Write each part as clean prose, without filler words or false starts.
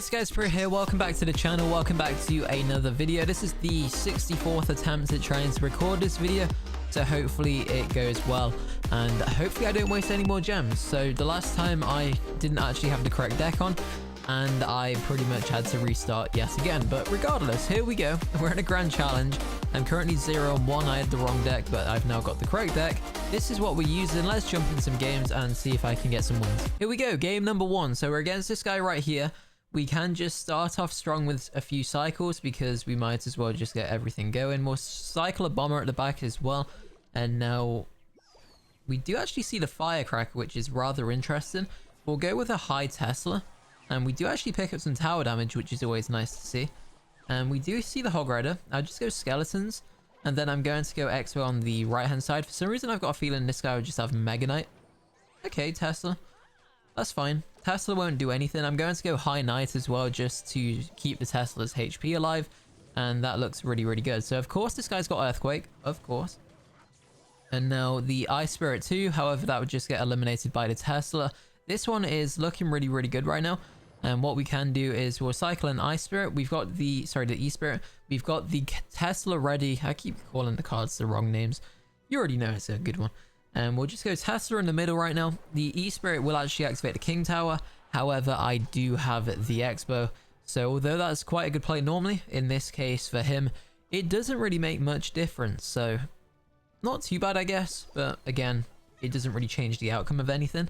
guys, Pro here. Welcome back to the channel. Welcome back to another video. This is the 64th attempt at trying to record this video, so hopefully it goes well and hopefully I don't waste any more gems. So the last time I didn't actually have the correct deck on and I pretty much had to restart yet again, but regardless, here we go. We're in a grand challenge. I'm currently 0-1. I had the wrong deck, but I've now got the correct deck. This is what we're using. Let's jump in some games and see if I can get some wins. Here we go, game number 1. So we're against this guy right here. We can just start off strong with a few cycles because we might as well just get everything going. We'll cycle a bomber at the back as well. And now we do actually see the firecracker, which is rather interesting. We'll go with a high Tesla. And we do actually pick up some tower damage, which is always nice to see. And we do see the hog rider. I'll just go skeletons. And then I'm going to go Xbow on the right hand side. For some reason I've got a feeling this guy would just have Mega Knight. Okay, Tesla. That's fine. Tesla won't do anything. I'm going to go High Knight as well just to keep the Tesla's HP alive. And that looks really, really good. So of course this guy's got Earthquake. Of course. And now the Ice Spirit too. However, that would just get eliminated by the Tesla. This one is looking really, really good right now. And what we can do is we'll cycle an Ice Spirit. We've got the, the E-Spirit. We've got the Tesla ready. I keep calling the cards the wrong names. You already know it's a good one. And we'll just go Tesla in the middle right now. The E-Spirit will actually activate the King Tower. However, I do have the Xbow. So although that's quite a good play normally, in this case for him, it doesn't really make much difference. So not too bad, I guess. But again, it doesn't really change the outcome of anything.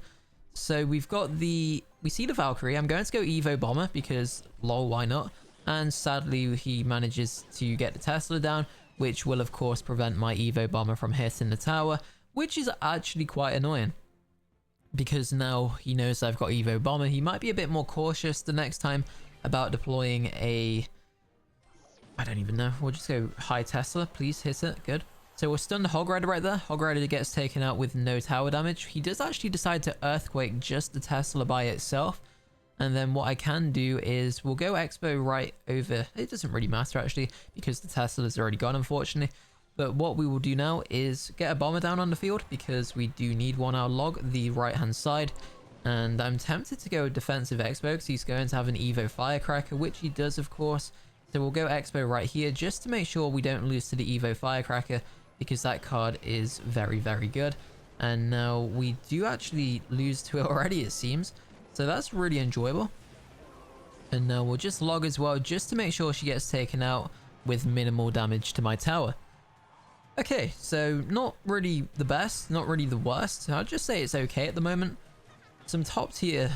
So we've got the... We see the Valkyrie. I'm going to go Evo Bomber because lol, why not? And sadly, he manages to get the Tesla down, which will of course prevent my Evo Bomber from hitting the tower, which is actually quite annoying. Because now he knows I've got Evo Bomber. He might be a bit more cautious the next time about deploying a... I don't even know. We'll just go high Tesla. Please hit it. Good. So we'll stun the Hog Rider right there. Hog Rider gets taken out with no tower damage. He does actually decide to Earthquake just the Tesla by itself. And then what I can do is we'll go Xbow right over. It doesn't really matter actually because the Tesla's already gone, unfortunately. But what we will do now is get a bomber down on the field because we do need one. I'll log the right hand side. And I'm tempted to go defensive Xbow because he's going to have an Evo Firecracker, which he does of course. So we'll go Xbow right here just to make sure we don't lose to the Evo Firecracker, because that card is very, very good. And now we do actually lose to it already, it seems. So that's really enjoyable. And now we'll just log as well, just to make sure she gets taken out with minimal damage to my tower. Okay, so not really the best, not really the worst. I'll just say it's okay at the moment. Some top tier...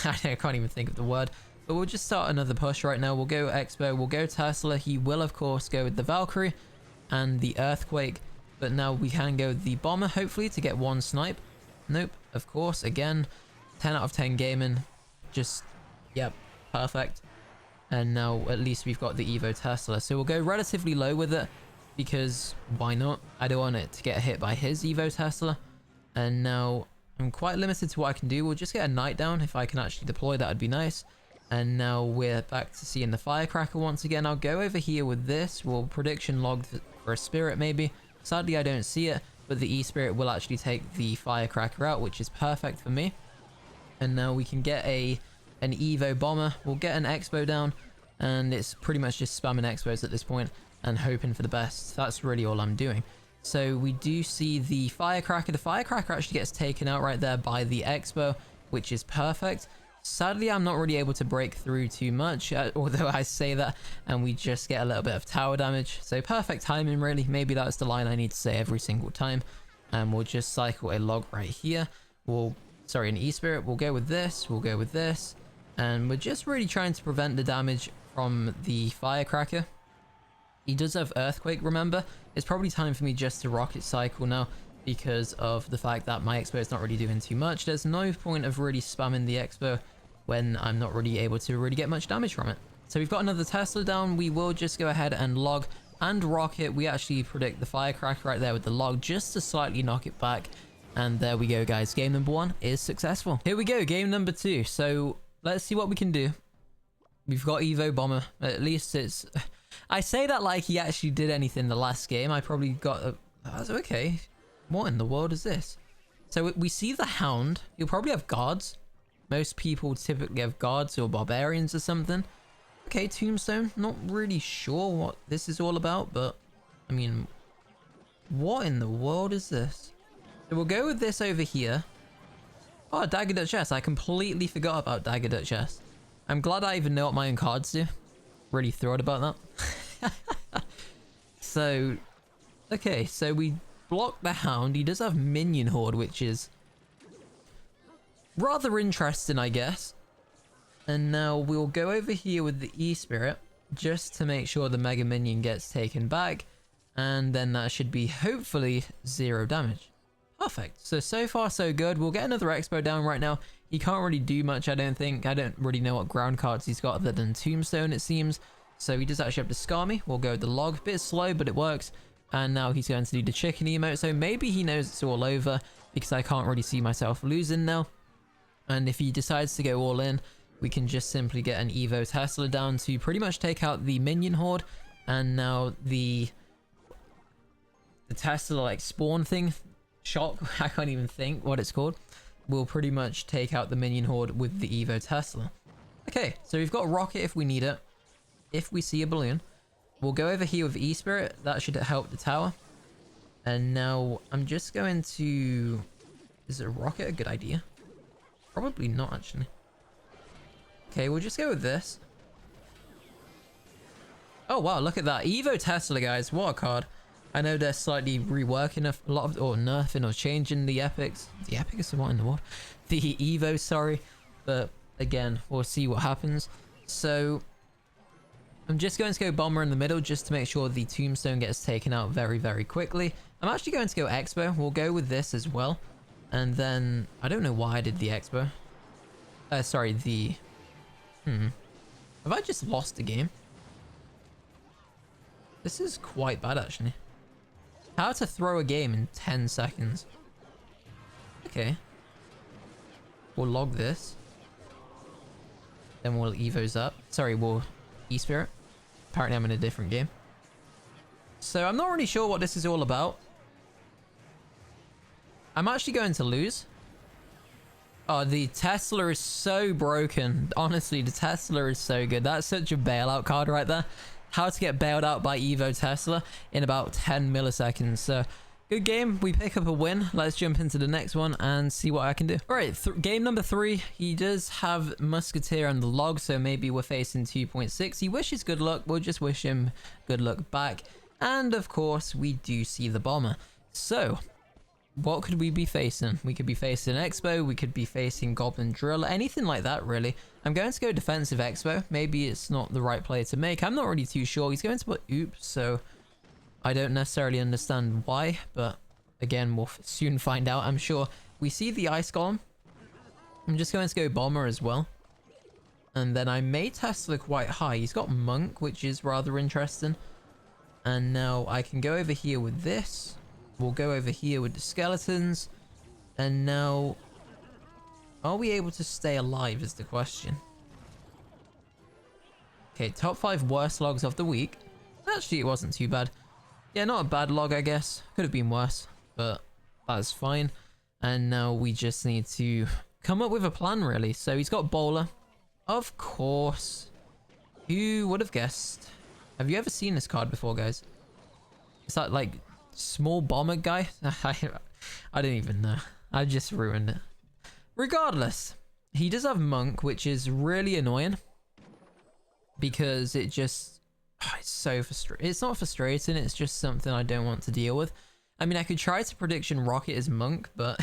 I can't even think of the word. But we'll just start another push right now. We'll go Xbow, we'll go Tesla. He will, of course, go with the Valkyrie and the Earthquake, but now we can go the Bomber hopefully to get one snipe. Nope, of course, again 10 out of 10 gaming, just yep, perfect. And now at least we've got the Evo Tesla, so we'll go relatively low with it because why not? I don't want it to get hit by his Evo Tesla. And now I'm quite limited to what I can do. We'll just get a Knight down. If I can actually deploy that would be nice. And now we're back to seeing the Firecracker once again. I'll go over here with this. We'll prediction log for a Spirit maybe. Sadly, I don't see it, but the E-Spirit will actually take the Firecracker out, which is perfect for me. And now we can get an Evo Bomber. We'll get an Xbow down, and it's pretty much just spamming Xbows at this point and hoping for the best. That's really all I'm doing. So we do see the Firecracker. The Firecracker actually gets taken out right there by the Xbow, which is perfect. Sadly, I'm not really able to break through too much, although I say that, and we just get a little bit of tower damage. So perfect timing, really. Maybe that's the line I need to say every single time. And we'll just cycle a log right here. An E-Spirit. We'll go with this. We'll go with this. And we're just really trying to prevent the damage from the Firecracker. He does have Earthquake, remember. It's probably time for me just to rocket cycle now, because of the fact that my Xbow is not really doing too much. There's no point of really spamming the Xbow when I'm not really able to really get much damage from it. So we've got another Tesla down. We will just go ahead and log and rocket. We actually predict the Firecracker right there with the log just to slightly knock it back. And there we go, guys. Game number 1 is successful. Here we go, game number 2. So let's see what we can do. We've got Evo Bomber. At least it's... I say that like he actually did anything the last game. I probably got a... That's okay. What in the world is this? So we see the Hound. He'll probably have guards. Most people typically have guards or barbarians or something. Okay, tombstone. Not really sure what this is all about, but I mean, what in the world is this? So we'll go with this over here. Oh, Dagger Dutch chest. I completely forgot about Dagger Dutch chest. I'm glad I even know what my own cards do. Really thrilled about that. So, okay, so we block the Hound. He does have Minion Horde, which is rather interesting, I guess. And now we'll go over here with the E-Spirit just to make sure the Mega Minion gets taken back. And then that should be hopefully 0 damage. Perfect. So far so good. We'll get another Xbow down right now. He can't really do much, I don't think. I don't really know what ground cards he's got other than Tombstone, it seems. So he does actually have to scar me. We'll go with the log. Bit slow, but it works. And now he's going to do the chicken emote. So maybe he knows it's all over because I can't really see myself losing now. And if he decides to go all in, we can just simply get an Evo Tesla down to pretty much take out the Minion Horde. And now the Tesla like spawn thing, shock, I can't even think what it's called, will pretty much take out the Minion Horde with the Evo Tesla. Okay, so we've got Rocket if we need it. If we see a balloon, we'll go over here with E-Spirit. That should help the tower. And now I'm just going to... Is a Rocket a good idea? Probably not, actually. Okay, we'll just go with this. Oh, wow, look at that. Evo Tesla, guys. What a card. I know they're slightly reworking a lot of... Or nerfing or changing the epics. The epic is what in the world? The Evo, sorry. But, again, we'll see what happens. So... I'm just going to go Bomber in the middle just to make sure the Tombstone gets taken out very, very quickly. I'm actually going to go Xbow. We'll go with this as well. And then... I don't know why I did the Xbow. Sorry, the... Have I just lost the game? This is quite bad, actually. How to throw a game in 10 seconds. Okay. We'll log this. Then we'll Evos up. Sorry, we'll E-Spirit. Apparently I'm in a different game. So I'm not really sure what this is all about. I'm actually going to lose. Oh, the Tesla is so broken. Honestly, the Tesla is so good. That's such a bailout card right there. How to get bailed out by Evo Tesla in about 10 milliseconds. So, good game. We pick up a win. Let's jump into the next one and see what I can do. All right, game number 3. He does have Musketeer and the log, so maybe we're facing 2.6. He wishes good luck. We'll just wish him good luck back. And, of course, we do see the bomber. So... what could we be facing? We could be facing Xbow, we could be facing Goblin Drill, anything like that really. I'm going to go defensive Xbow. Maybe it's not the right play to make. I'm not really too sure. He's going to put oops, so I don't necessarily understand why, but again, we'll soon find out, I'm sure. We see the Ice Golem. I'm just going to go Bomber as well. And then I may Tesla quite high. He's got Monk, which is rather interesting. And now I can go over here with this. We'll go over here with the skeletons. And now... are we able to stay alive is the question. Okay, top 5 worst logs of the week. Actually, it wasn't too bad. Yeah, not a bad log, I guess. Could have been worse, but that's fine. And now we just need to come up with a plan, really. So he's got Bowler. Of course. Who would have guessed? Have you ever seen this card before, guys? Is that like... small bomber guy? I don't even know. I just ruined it. Regardless, he does have Monk, which is really annoying because it just it's so frustrating. It's not frustrating, it's just something I don't want to deal with. I mean, I could try to prediction Rocket as Monk, but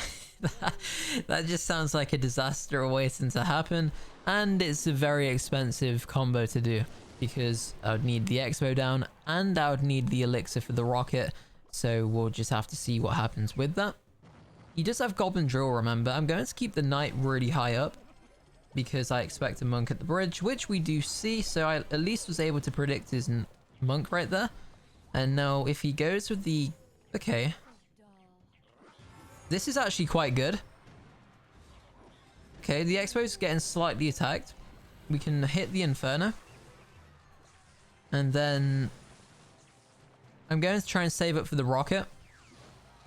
that just sounds like a disaster waiting to happen, and it's a very expensive combo to do because I would need the Xbow down and I would need the elixir for the Rocket. So we'll just have to see what happens with that. He does have Goblin Drill, remember. I'm going to keep the Knight really high up because I expect a Monk at the bridge, which we do see. So I at least was able to predict his Monk right there. And now if he goes with the... okay. This is actually quite good. Okay, the Xbow's getting slightly attacked. We can hit the Inferno. And then... I'm going to try and save up for the Rocket.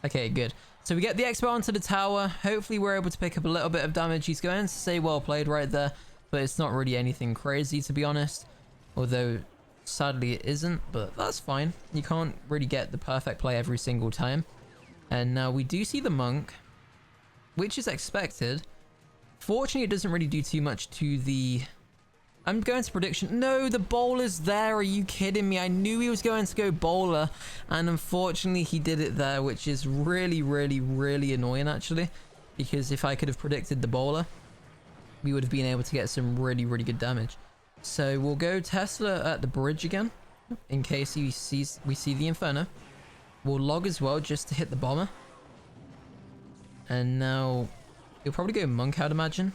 Okay, good. So we get the Xbow onto the tower. Hopefully we're able to pick up a little bit of damage. He's going to say well played right there, but it's not really anything crazy, to be honest. Although, sadly it isn't, but that's fine. You can't really get the perfect play every single time. And now we do see the monk, which is expected. Fortunately, it doesn't really do too much to the... I'm going to prediction. No, the bowler's there. Are you kidding me? I knew he was going to go bowler, and unfortunately he did it there, which is really, really, really annoying, actually. Because if I could have predicted the bowler, we would have been able to get some really, really good damage. So we'll go Tesla at the bridge again, in case we see the Inferno. We'll log as well, just to hit the bomber. And now he'll probably go monk, I'd imagine.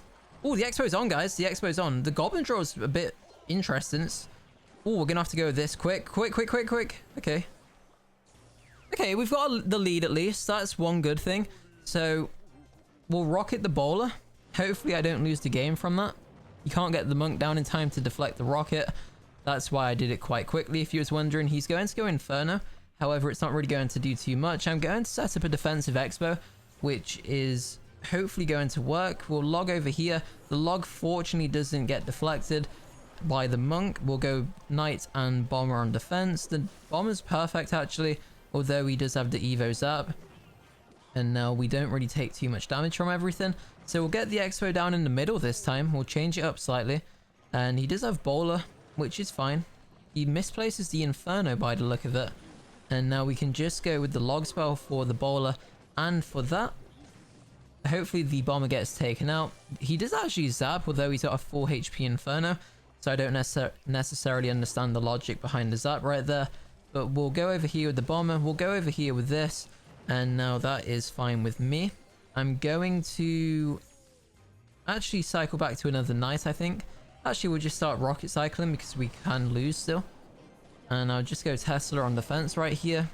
Oh, the Xbow's on, guys. The Xbow's on. The goblin draw is a bit interesting. Oh, we're gonna have to go this quick. Quick. Okay. Okay, we've got the lead at least. That's one good thing. So we'll rocket the bowler. Hopefully I don't lose the game from that. You can't get the monk down in time to deflect the rocket. That's why I did it quite quickly. If you was wondering, he's going to go Inferno. However, it's not really going to do too much. I'm going to set up a defensive Xbow, which is hopefully going to work. We'll log over here. The log fortunately doesn't get deflected by the monk. We'll go knight and bomber on defense. The bomber's perfect, actually, although he does have the Evo zap. And now we don't really take too much damage from everything. So we'll get the Xbow down in the middle this time. We'll change it up slightly. And he does have bowler, which is fine. He misplaces the Inferno by the look of it. And now we can just go with the log spell for the bowler. And for that, hopefully the bomber gets taken out. He does actually zap, although he's got a full HP Inferno. So I don't necessarily understand the logic behind the zap right there. But we'll go over here with the bomber. We'll go over here with this. And now that is fine with me. I'm going to actually cycle back to another knight, I think. Actually, we'll just start rocket cycling because we can lose still. And I'll just go Tesla on the fence right here.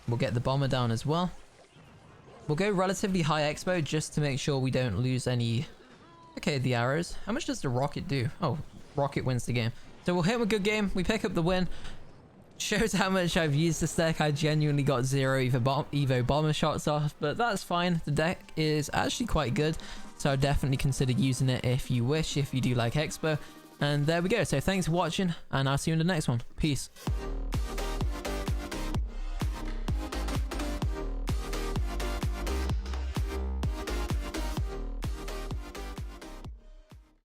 We'll get the bomber down as well. We'll go relatively high Xbow just to make sure we don't lose any... Okay, the arrows. How much does the rocket do? Oh, rocket wins the game. So we'll hit a good game. We pick up the win. Shows how much I've used this deck. I genuinely got 0 Evo bomber shots off, but that's fine. The deck is actually quite good, so I'd definitely consider using it if you wish, if you do like Xbow. And there we go. So thanks for watching, and I'll see you in the next one. Peace.